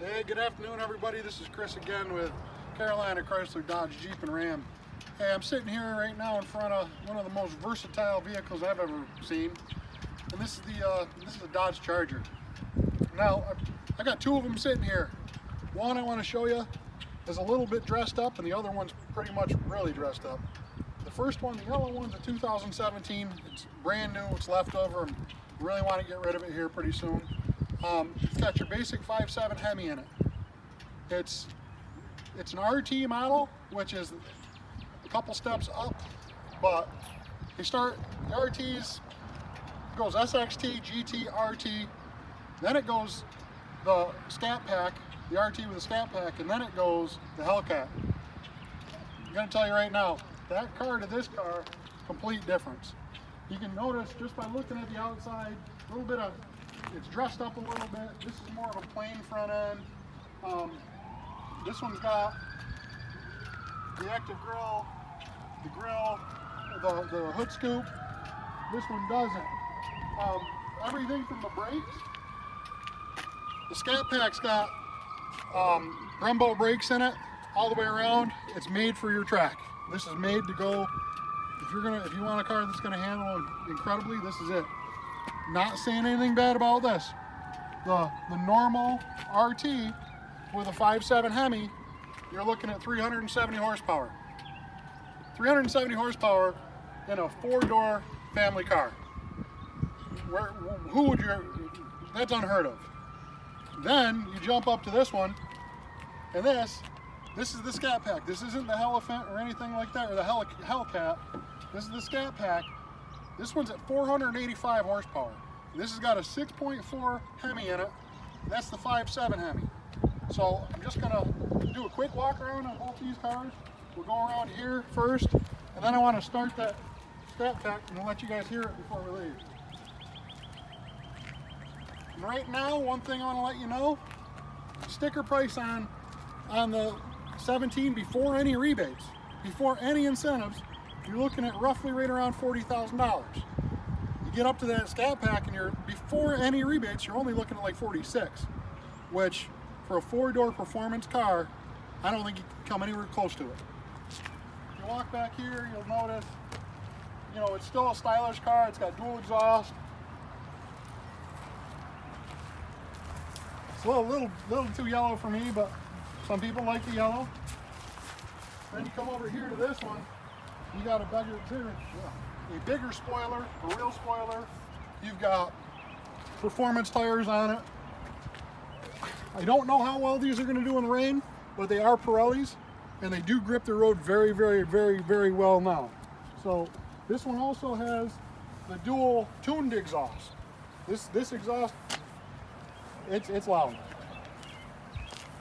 Hey, good afternoon everybody. This is Chris again with Carolina Chrysler Dodge Jeep and Ram. Hey, I'm sitting here right now in front of one of the most versatile vehicles I've ever seen. And this is the Dodge Charger. Now, I got two of them sitting here. One I want to show you is a little bit dressed up and the other one's pretty much really dressed up. The first one, the yellow one's a 2017. It's brand new, it's leftover. I really want to get rid of it here pretty soon. It's got your basic 5.7 Hemi in it. It's an RT model, which is a couple steps up, but they start, the RTs, it goes SXT, GT, RT, then it goes the Scat Pack, the RT with the Scat Pack, and then it goes the Hellcat. I'm going to tell you right now, that car to this car, complete difference. You can notice just by looking at the outside, a little bit of, it's dressed up a little bit. This is more of a plain front end. This one's got the active grille, the hood scoop. This one doesn't. Everything from the brakes. The Scat Pack's got Brembo brakes in it all the way around. It's made for your track. This is made to go, if you want a car that's gonna handle incredibly, this is it. Not saying anything bad about this. The normal RT with a 5.7 Hemi, you're looking at 370 horsepower. 370 horsepower in a four-door family car. That's unheard of. Then you jump up to this one, and this is the Scat Pack. This isn't the Elephant or anything like that, or the Hellcat. This is the Scat Pack. This one's at 485 horsepower. This has got a 6.4 Hemi in it. That's the 5.7 Hemi. So I'm just gonna do a quick walk around on both these cars. We'll go around here first, and then I want to start that Scat Pack, and I'll let you guys hear it before we leave. And right now, one thing I want to let you know, sticker price on the 17 before any rebates, before any incentives, you're looking at roughly right around $40,000. You get up to that Scat Pack and you're, before any rebates, you're only looking at like 46, which for a four-door performance car, I don't think you can come anywhere close to it. If you walk back here, you'll notice, you know, it's still a stylish car. It's got dual exhaust. It's a little too yellow for me, but some people like the yellow. Then you come over here to this one. You got a bigger spoiler, a real spoiler. You've got performance tires on it. I don't know how well these are going to do in the rain, but they are Pirellis, and they do grip the road very, very, very, very well now. So this one also has the dual tuned exhaust. This exhaust, it's loud.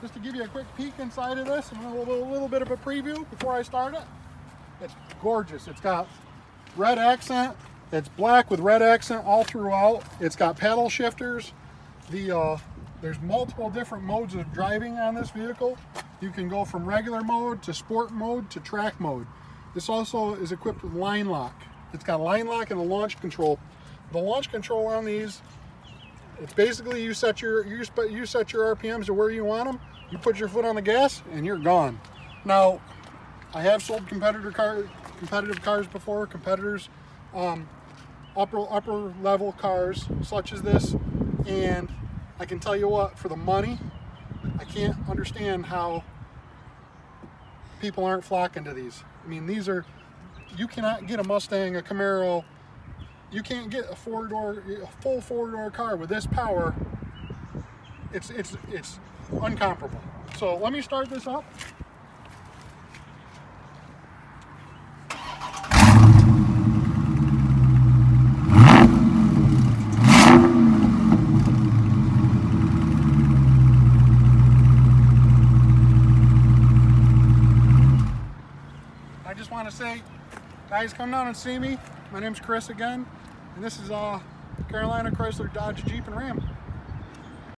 Just to give you a quick peek inside of this and a little bit of a preview before I start it. It's gorgeous. It's got red accent. It's black with red accent all throughout. It's got paddle shifters. There's multiple different modes of driving on this vehicle. You can go from regular mode to sport mode to track mode. This also is equipped with line lock. It's got line lock and a launch control. The launch control on these, it's basically you set your RPMs to where you want them. You put your foot on the gas and you're gone. Now, I have sold competitive cars before, competitors, upper level cars such as this, and I can tell you what, for the money, I can't understand how people aren't flocking to these. I mean, you cannot get a Mustang, a Camaro, you can't get a full four-door car with this power. It's uncomparable. So let me start this up. I just want to say, guys, come down and see me. My name's Chris again, and this is Carolina Chrysler Dodge Jeep and Ram.